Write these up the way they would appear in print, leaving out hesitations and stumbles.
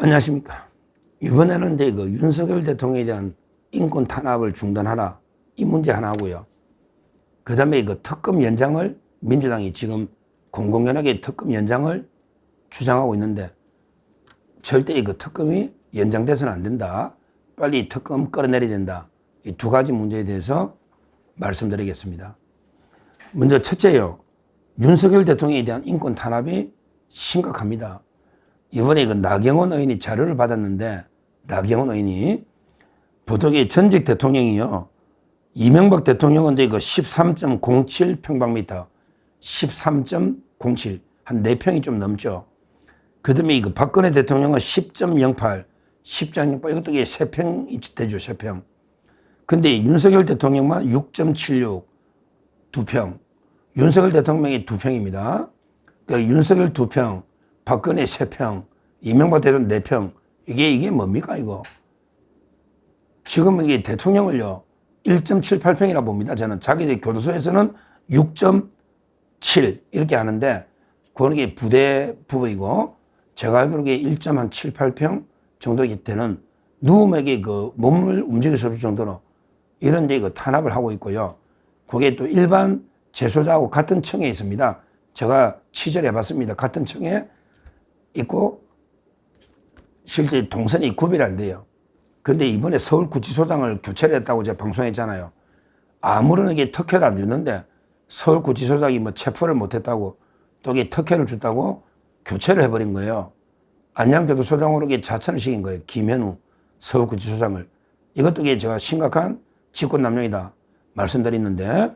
안녕하십니까. 이번에는 이제 그 윤석열 대통령에 대한 인권 탄압을 중단하라. 이 문제 하나 하고요. 그 다음에 그 특검 연장을 민주당이 지금 공공연하게 특검 연장을 주장하고 있는데 절대 그 특검이 연장돼서는 안 된다. 빨리 특검 끌어내려야 된다. 이 두 가지 문제에 대해서 말씀드리겠습니다. 먼저 첫째요. 윤석열 대통령에 대한 인권 탄압이 심각합니다. 이번에 그 나경원 의원이 자료를 받았는데 나경원 의원이 보통의 전직 대통령이요. 이명박 대통령은 이제 그 13.07 평방미터, 13.07, 한 4평이 좀 넘죠. 그 다음에 그 박근혜 대통령은 10.08, 10.08, 이것도 이게 3평이 되죠, 3평. 근데 윤석열 대통령만 6.76, 2평. 윤석열 대통령이 2평입니다. 그러니까 윤석열 2평, 박근혜 3평, 이명박 대통령 4평. 이게 뭡니까, 이거? 지금 이게 대통령을요, 1.78평이라 봅니다. 저는 자기들 교도소에서는 6.7 이렇게 하는데, 그건 이게 부대 부부이고, 제가 알기로 이게 1.78평 정도 되는 누움에게 그 몸을 움직일 수 없을 정도로 이런 데 그 탄압을 하고 있고요. 그게 또 일반 재소자하고 같은 층에 있습니다. 제가 취재를 해봤습니다. 같은 층에 있고 실제 동선이 구별이 안 돼요. 근데 이번에 서울구치소장을 교체를 했다고 제가 방송했잖아요. 아무런 이게 특혜를 안 주는데 서울구치소장이 뭐 체포를 못했다고 또 이게 특혜를 줬다고 교체를 해버린 거예요. 안양교도소장으로 이게 자천을 시킨 거예요. 김현우 서울구치소장을. 이것도 이게 제가 심각한 직권남용이다 말씀드렸는데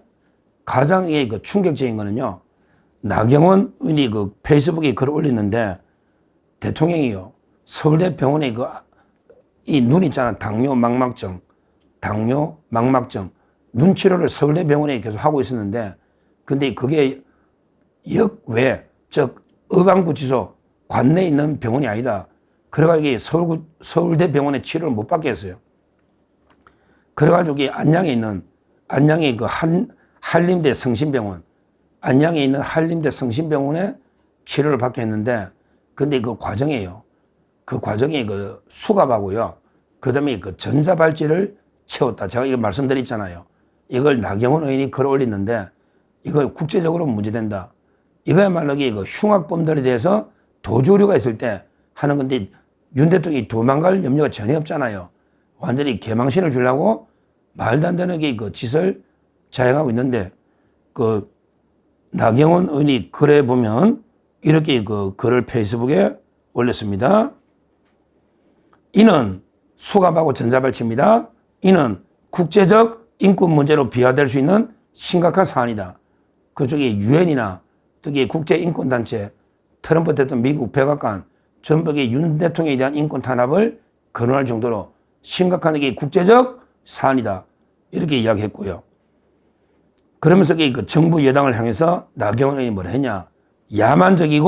가장 이게 그 충격적인 거는요. 나경원 의원이 그 페이스북에 글을 올렸는데 대통령이요. 서울대 병원에 이 눈 있잖아. 당뇨 망막증. 눈 치료를 서울대 병원에 계속 하고 있었는데 근데 그게 역외, 즉 의방구치소 관내에 있는 병원이 아니다. 그래가지고 서울대 병원에 치료를 못 받게 했어요. 그래가지고 안양에 있는 안양의 그 한림대 성심병원, 안양에 있는 한림대 성심병원에 치료를 받게 했는데, 근데 그 과정에요. 그 과정에 그 수갑하고요. 그 다음에 그 전자발찌를 채웠다. 제가 이거 말씀드렸잖아요. 이걸 나경원 의원이 글을 올렸는데, 이거 국제적으로 문제된다. 이거야말로 그 흉악범들에 대해서 도주우려가 있을 때 하는 건데, 윤 대통령이 도망갈 염려가 전혀 없잖아요. 완전히 개망신을 주려고 말도 안 되는 그 짓을 자행하고 있는데, 그 나경원 의원이 글에 보면 이렇게 그 글을 페이스북에 올렸습니다. 이는 수갑하고 전자발찌입니다. 이는 국제적 인권 문제로 비화될 수 있는 심각한 사안이다. 그쪽에 유엔이나 특히 국제인권단체, 트럼프 대통령 미국 백악관, 전북의 윤 대통령에 대한 인권 탄압을 거론할 정도로 심각한 이게 국제적 사안이다. 이렇게 이야기했고요. 그러면서 그 정부 여당을 향해서 나경원 의원이 뭐라 했냐. 야만적인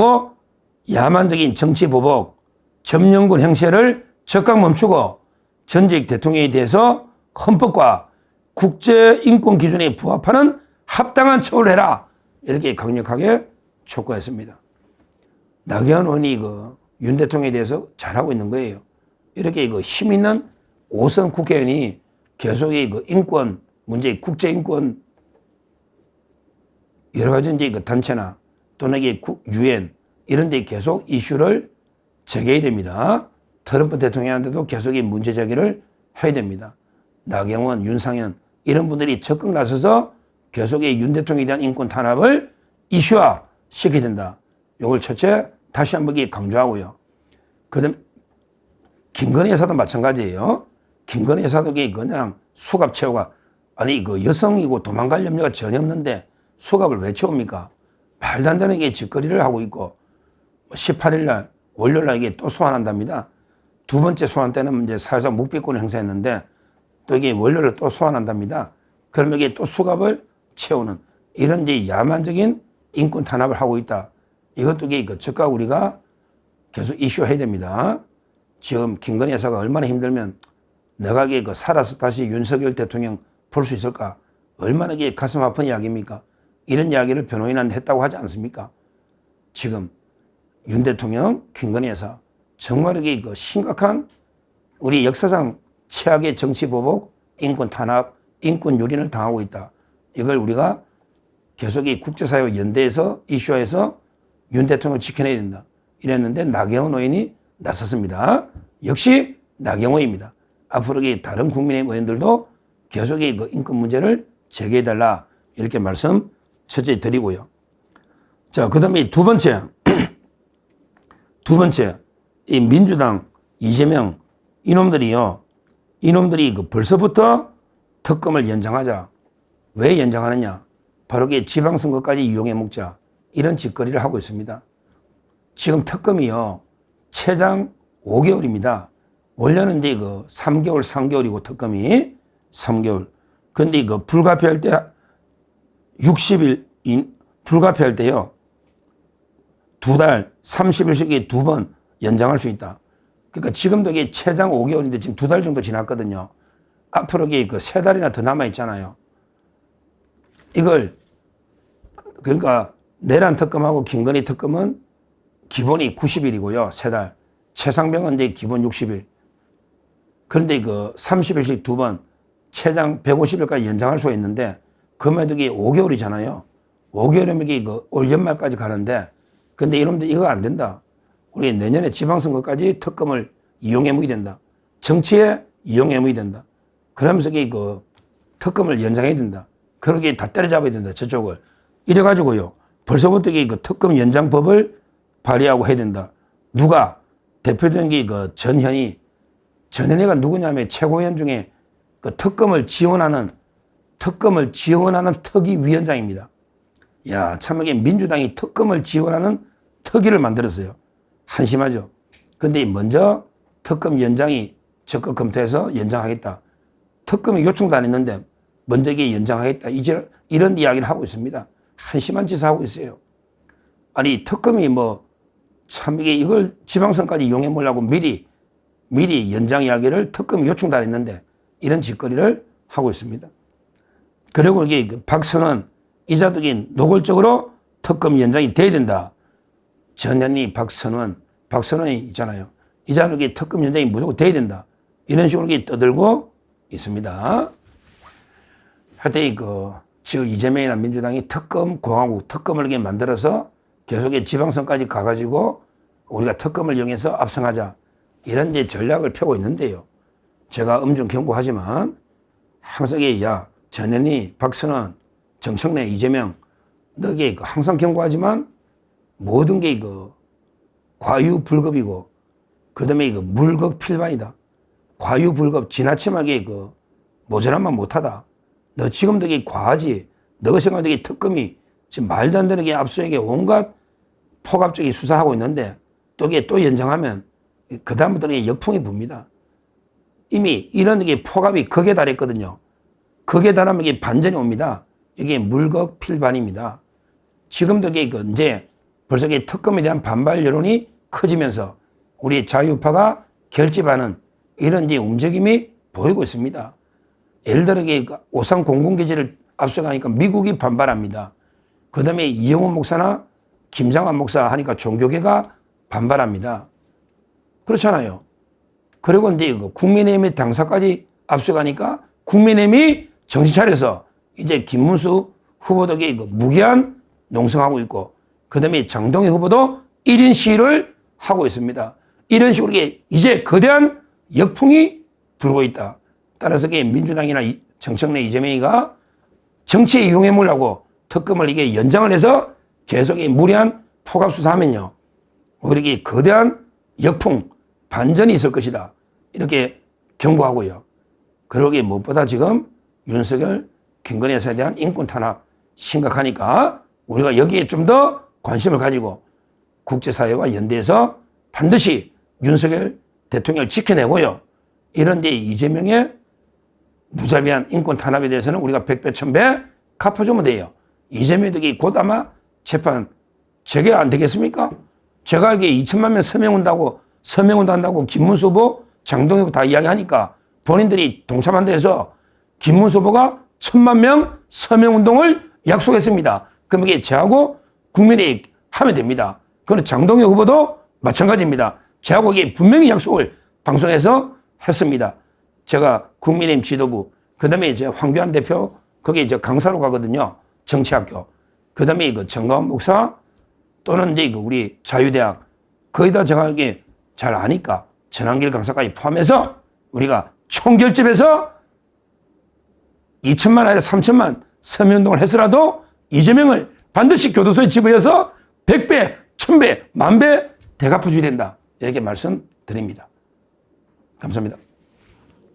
정치 보복, 점령군 행세를 즉각 멈추고 전직 대통령에 대해서 헌법과 국제인권 기준에 부합하는 합당한 처벌을 해라. 이렇게 강력하게 촉구했습니다. 나경원 의원이 윤 대통령에 대해서 잘하고 있는 거예요. 이렇게 힘 있는 5선 국회의원이 계속 인권 문제, 국제인권 여러 가지 이제 단체나 또는 유엔 이런 데 계속 이슈를 제기해야 됩니다. 트럼프 대통령한테도 계속 문제 제기를 해야 됩니다. 나경원, 윤상현 이런 분들이 적극 나서서 계속 윤 대통령에 대한 인권 탄압을 이슈화 시켜야 된다. 이걸 첫째 다시 한번 강조하고요. 그다음 김건희 여사도 마찬가지예요. 김건희 여사도 그냥 수갑 채우가 아니 여성이고 도망갈 염려가 전혀 없는데 수갑을 왜 채웁니까? 말도 안 되는 짓거리를 하고 있고 18일 날 월요일 날 이게 또 소환한답니다. 두 번째 소환 때는 이제 사회적 묵비권을 행사했는데 또 이게 월요일에 또 소환한답니다. 그러면 이게 또 수갑을 채우는 이런 이제 야만적인 인권 탄압을 하고 있다. 이것도 즉각 우리가 계속 이슈해야 됩니다. 지금 김건희 여사가 얼마나 힘들면 내가 살아서 다시 윤석열 대통령 볼 수 있을까? 얼마나 가슴 아픈 이야기입니까? 이런 이야기를 변호인한테 했다고 하지 않습니까? 지금 윤 대통령, 김건희 여사 정말 이게 그 심각한 우리 역사상 최악의 정치 보복, 인권 탄압, 인권 유린을 당하고 있다. 이걸 우리가 계속 이 국제사회와 연대해서 이슈화해서 윤 대통령을 지켜내야 된다. 이랬는데 나경원 의원이 나섰습니다. 역시 나경원입니다. 앞으로 다른 국민의힘 의원들도 계속 그 인권 문제를 제기해달라. 이렇게 말씀 첫째 드리고요. 자, 그 다음에 두 번째. 이 민주당, 이재명, 이놈들이 벌써부터 특검을 연장하자. 왜 연장하느냐? 바로 지방선거까지 이용해 먹자. 이런 짓거리를 하고 있습니다. 지금 특검이요. 최장 5개월입니다. 원래는 이제 3개월, 3개월이고 특검이 3개월. 근데 불가피할 때 60일, 불가피할 때요. 2달, 30일씩 2번 연장할 수 있다. 그러니까 지금도 이게 최장 5개월인데 지금 2달 정도 지났거든요. 앞으로 이게 3달이나 더 남아있잖아요. 이걸, 그러니까 내란 특검하고 김건희 특검은 기본이 90일이고요. 3달. 최상병은 이제 기본 60일. 그런데 30일씩 2번, 최장 150일까지 연장할 수가 있는데, 그럼에도 이게 5개월이잖아요. 5개월이면 이게 올 연말까지 가는데, 근데 이놈들 이거 안 된다. 우리 내년에 지방선거까지 특검을 이용해 먹이 된다. 정치에 이용해 먹이 된다. 그러면서 이게 특검을 연장해야 된다. 그러게 다 때려잡아야 된다. 저쪽을. 이래가지고요. 벌써부터 이게 특검 연장법을 발의하고 해야 된다. 누가? 대표된 게 전현희가 누구냐면 최고위원 중에 특검을 지원하는 특위위원장입니다. 야, 참 이게 민주당이 특검을 지원하는 특위를 만들었어요. 한심하죠. 근데 먼저 특검 연장이 적극 검토해서 연장하겠다. 특검이 요청도 안 했는데 먼저 이게 연장하겠다. 이런 이야기를 하고 있습니다. 한심한 짓을 하고 있어요. 아니, 특검이 참 이걸 지방선까지 이용해 보려고 미리 연장 이야기를 특검이 요청도 안 했는데 이런 짓거리를 하고 있습니다. 그리고 이게 박선원 이자득이 노골적으로 특검 연장이 돼야 된다. 전현희, 박선원이 있잖아요. 이자득이 특검 연장이 무조건 돼야 된다. 이런 식으로 떠들고 있습니다. 하여튼 지금 이재명이나 민주당이 특검공화국, 특검을 이렇게 만들어서 계속 지방선까지 가가지고 우리가 특검을 이용해서 압승하자. 이런 이제 전략을 펴고 있는데요. 제가 엄중 경고하지만 항상 전현희, 박선원, 정청래, 이재명 너게 항상 경고하지만 모든 게 과유불급이고 그다음에 물극필반이다. 과유불급 지나침하게 모자란만 못하다. 너 지금도 과하지. 너가 생각하는 특검이 지금 말도 안 되는 압수에게 온갖 포갑적인 수사하고 있는데 또 연장하면 그다음부터는 역풍이 붑니다. 이미 이런 포갑이 극에 달했거든요. 극에 달하면 반전이 옵니다. 이게 물극필반입니다. 지금도 이제 벌써 특검에 대한 반발 여론이 커지면서 우리 자유파가 결집하는 이런 움직임이 보이고 있습니다. 예를 들어 오산 공군기지를 압수하니까 미국이 반발합니다. 그 다음에 이영훈 목사나 김장환 목사 하니까 종교계가 반발합니다. 그렇잖아요. 그리고 이제 국민의힘의 당사까지 압수하니까 국민의힘이 정신 차려서 이제 김문수 후보도 무기한 농성하고 있고 그 다음에 장동희 후보도 1인 시위를 하고 있습니다. 이런 식으로 이제 거대한 역풍이 불고 있다. 따라서 민주당이나 정청래 이재명이가 정치에 이용해 보려고 특검을 연장을 해서 계속 무리한 포갑 수사하면요. 오히려 거대한 역풍, 반전이 있을 것이다. 이렇게 경고하고요. 그러기에 무엇보다 지금 윤석열, 김건희 여사에 대한 인권 탄압 심각하니까 우리가 여기에 좀 더 관심을 가지고 국제사회와 연대해서 반드시 윤석열 대통령을 지켜내고요. 이런데 이재명의 무자비한 인권 탄압에 대해서는 우리가 100배, 1000배 갚아주면 돼요. 이재명이 곧 아마 재판 재개 안 되겠습니까? 제가 이게 2천만 명 서명운동 한다고 김문수 후보, 장동희 후보 다 이야기하니까 본인들이 동참한다 해서 김문수 후보가 1000만 명 서명운동을 약속했습니다. 그럼 이게 저하고 국민이 하면 됩니다. 그런데 장동희 후보도 마찬가지입니다. 제가 거기에 분명히 약속을 방송에서 했습니다. 제가 국민의힘 지도부, 그 다음에 이제 황교안 대표, 거기에 이제 강사로 가거든요. 정치학교. 그 다음에 이거 정가원 목사, 또는 이제 이거 우리 자유대학, 거의 다 제가 이게 잘 아니까 전한길 강사까지 포함해서 우리가 총결집해서 2천만 아니라 3천만 서명운동을 해서라도 이재명을 반드시 교도소에 집어여서 100배, 1000배, 10,000배 대갚아줘야 된다. 이렇게 말씀드립니다. 감사합니다.